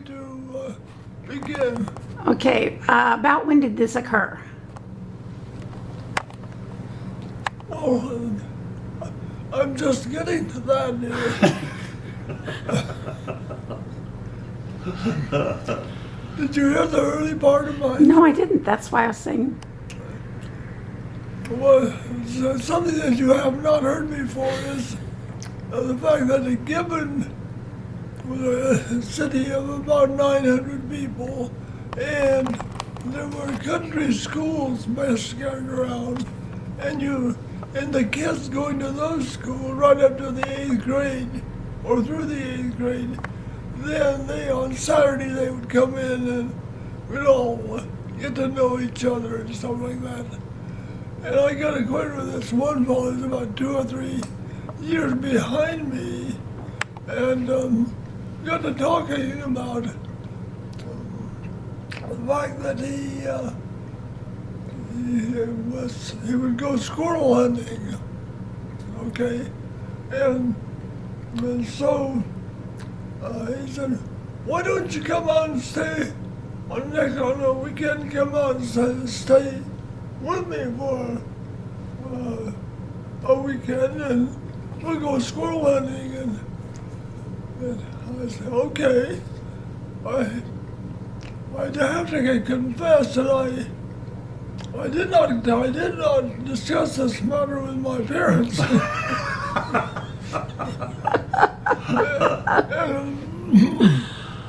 to begin. Okay, about when did this occur? Oh, I'm just getting to that here. Did you hear the early part of mine? No, I didn't. That's why I was saying. Well, something that you have not heard before is the fact that Gibbon was a city of about 900 people, and there were country schools scattered around, and the kids going to those schools right up to the 8th grade, or through the 8th grade, then on Saturday they would come in and we'd all get to know each other and stuff like that. And I got acquainted with this one fellow who's about 2 or 3 years behind me, and got to talking about the fact that he would go squirrel hunting, okay, and so he said, "Why don't you come out and stay on a weekend? Come out and stay with me for a weekend, and we'll go squirrel hunting." And I said, "Okay." I have to confess that I did not discuss this matter with my parents.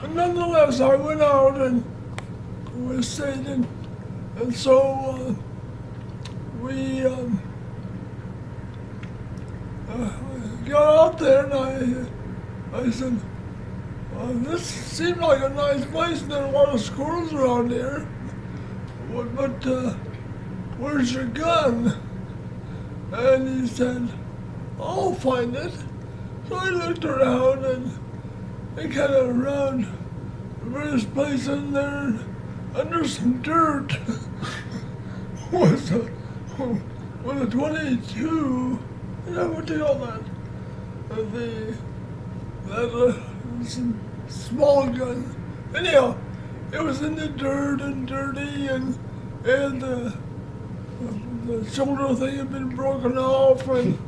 And nonetheless, I went out and we stayed in, and so we got out there, and I said, "This seemed like a nice place, and there are a lot of squirrels around here, but where's your gun?" And he said, "I'll find it." So I looked around and kind of around various places, and there, under some dirt, was a 22. What do you call that? Some small gun. Anyhow, it was in the dirt and dirty, and the shoulder thing had been broken off, and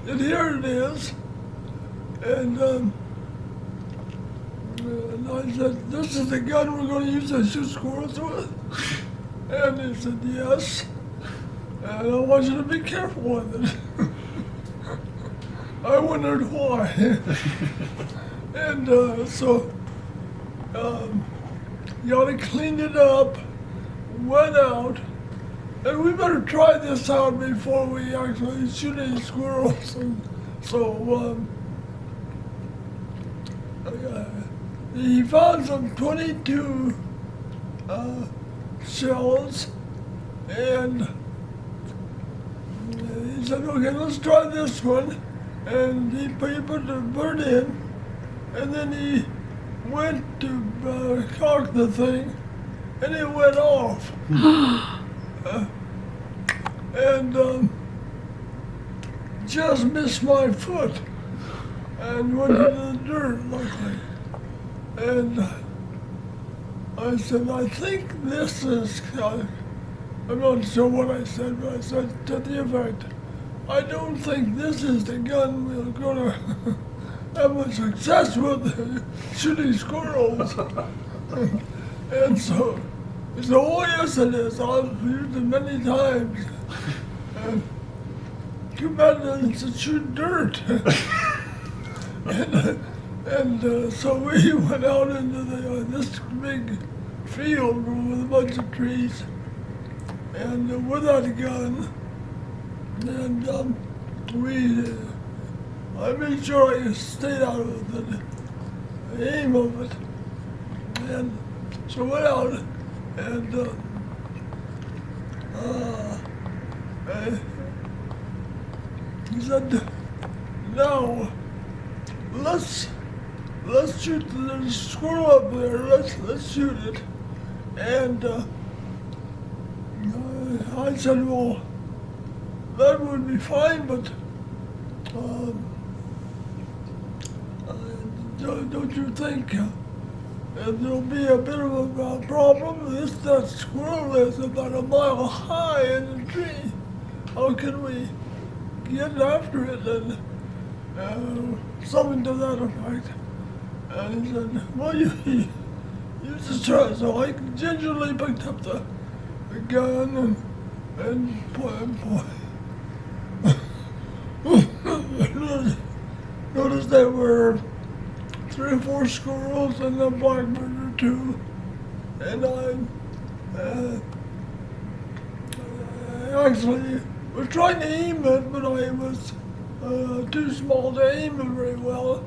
here it is. And I said, "This is the gun we're going to use to shoot squirrels with?" And he said, "Yes. And I want you to be careful with it." I wondered why. And so Yanni cleaned it up, went out, and we better try this out before we actually shoot any squirrels. And so he found some 22 shells, and he said, "Okay, let's try this one." And he put the bird in, and then he went to cock the thing, and it went off. And just missed my foot and went into the dirt, luckily. And I said, "I think this is," I'm not sure what I said, but I said to the effect, "I don't think this is the gun we're going to have much success with shooting squirrels." And so he said, "Oh yes it is, I've used it many times. And too bad that it's shoot dirt." And so we went out into this big field with a bunch of trees, and with that gun, and I made sure I stayed out of the aim of it, and so went out, and he said, "Now let's shoot the squirrel up there. Let's shoot it." And I said, "Well, that would be fine, but don't you think and there'll be a bit of a problem. That squirrel is about a mile high in the tree. How can we get after it? And something to that effect. And he said, well, you just try. So I gingerly picked up the gun and noticed there were 3 or 4 squirrels and a blackbird or 2. And I actually was trying to aim it, but I was too small to aim it very well.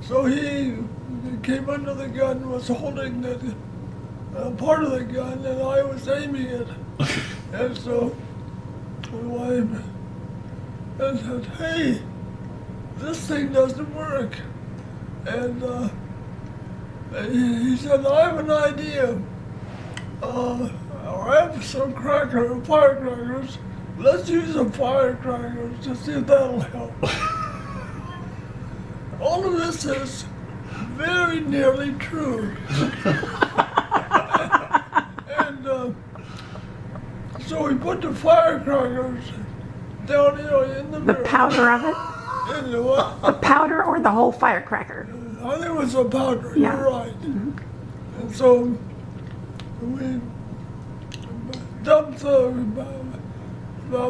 So he came under the gun, was holding the part of the gun, and I was aiming it. And so my wife said, hey, this thing doesn't work. And he said, I have an idea. I have some firecrackers. Let's use some firecrackers to see if that'll help. All of this is very nearly true. And so we put the firecrackers down, in the The barrel. powder of it? In the what? The powder or the whole firecracker? I think it was a powder, Yeah. you're right. And so we dumped the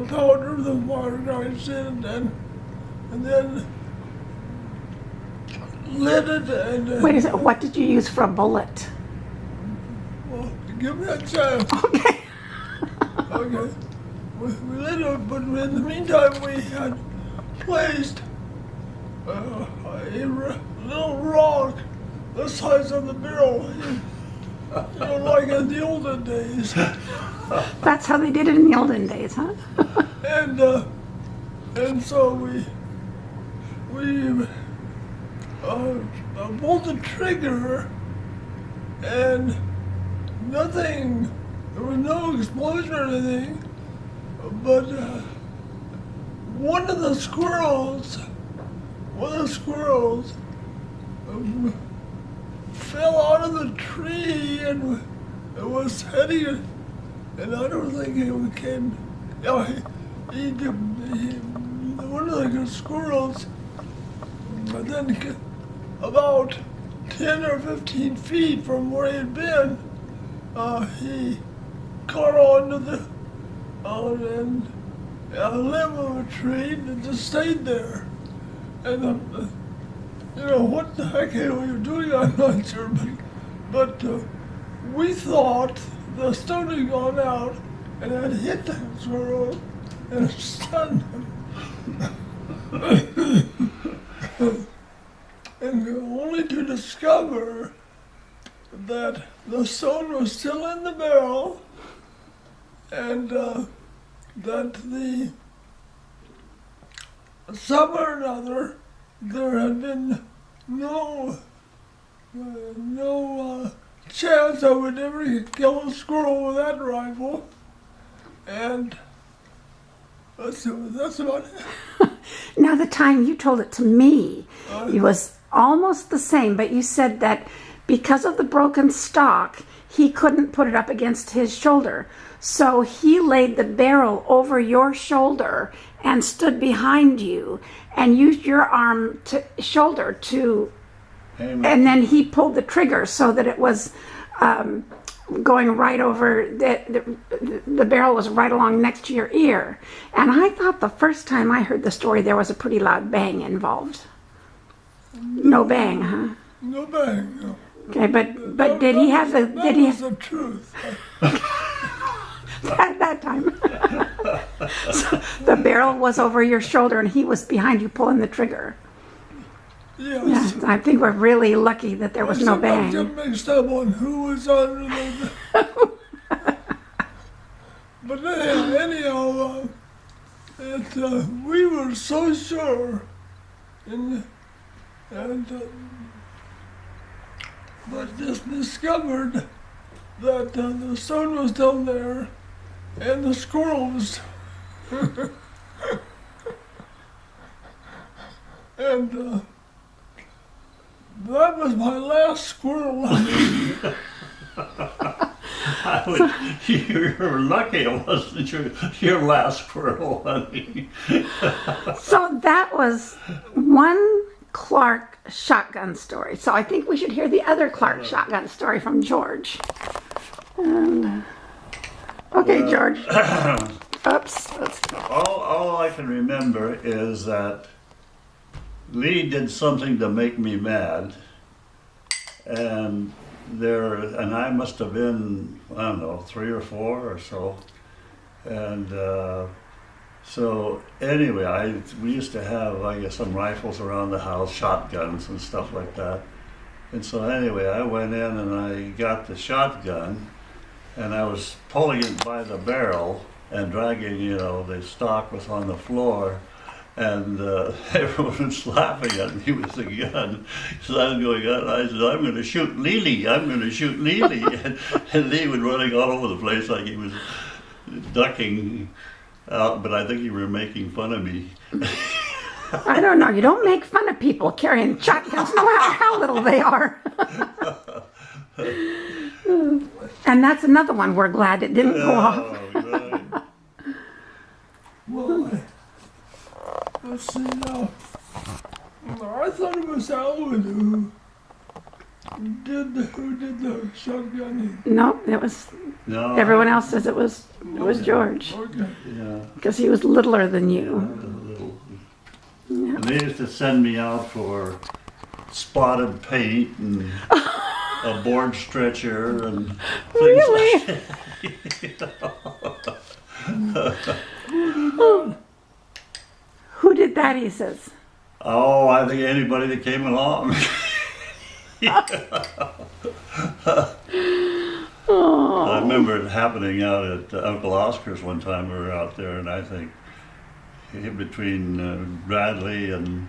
powder, the firecrackers in, and then lit it and... Wait a second, what did you use for a bullet? Well, give me a chance. Okay. Okay. We lit it, but in the meantime we had placed a little rock the size of the barrel, like in the olden days. That's how they did it in the olden days, huh? And so we pulled the trigger, and nothing. There was no explosion or anything, but one of the squirrels fell out of the tree and it was heading, and I don't think it came. One of the squirrels, and then about 10 or 15 feet from where he had been, he caught onto the limb of a tree and just stayed there. And what the heck we were doing, I'm not sure, but we thought the stone had gone out and had hit the squirrel and stunned him. And only to discover that the stone was still in the barrel, and that somehow or another there had been no chance I would ever kill a squirrel with that rifle, and that's about it. Now, the time you told it to me, it was almost the same, but you said that because of the broken stock, he couldn't put it up against his shoulder. So he laid the barrel over your shoulder and stood behind you and used your shoulder to, Amen. and then he pulled the trigger so that it was going right over, the barrel was right along next to your ear. And I thought the first time I heard the story there was a pretty loud bang involved. No bang, huh? No bang. No. Okay, but did he have the, That was the truth. at that time? So the barrel was over your shoulder and he was behind you pulling the trigger. Yes. Yeah, I think we're really lucky that there was no Sometimes bang. get mixed up on who was under the... But anyhow, we were so sure, but just discovered that the stone was down there, and the squirrel was... and That was my last squirrel hunting. You were lucky it wasn't your last squirrel hunting. So that was one Clark shotgun story. So I think we should hear the other Clark shotgun story from George. Okay, George. Oops. All I can remember is that Lee did something to make me mad, and I must have been, I don't know, 3 or 4 or so, and so anyway, we used to have, I guess, some rifles around the house, shotguns and stuff like that, and so anyway, I went in and I got the shotgun, and I was pulling it by the barrel and dragging, the stock was on the floor. And everyone was laughing at me with the gun. So I was going on, I said, I'm going to shoot Lily, I'm going to shoot Lily. and Lee was running all over the place like he was ducking out, but I think he were making fun of me. I don't know. You don't make fun of people carrying shotguns, no matter how little they are. And that's another one we're glad it didn't go off. Right. Well, let's see now. I thought it was Alan who did the shotgunning. No, it was. No, Everyone else says it was George Okay. Yeah. because he was littler than you. And they used to send me out for spotted paint and a board stretcher and things Really? Who did that? He says. Oh, I think anybody that came along. I remember it happening out at Uncle Oscar's one time. We were out there, and I think between Bradley and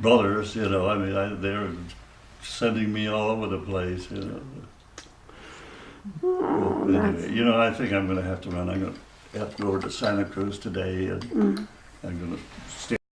brothers, they were sending me all over the place, Well, anyway, I think I'm going to have to run. I'm going to have to go over to Santa Cruz today, and I'm going to stay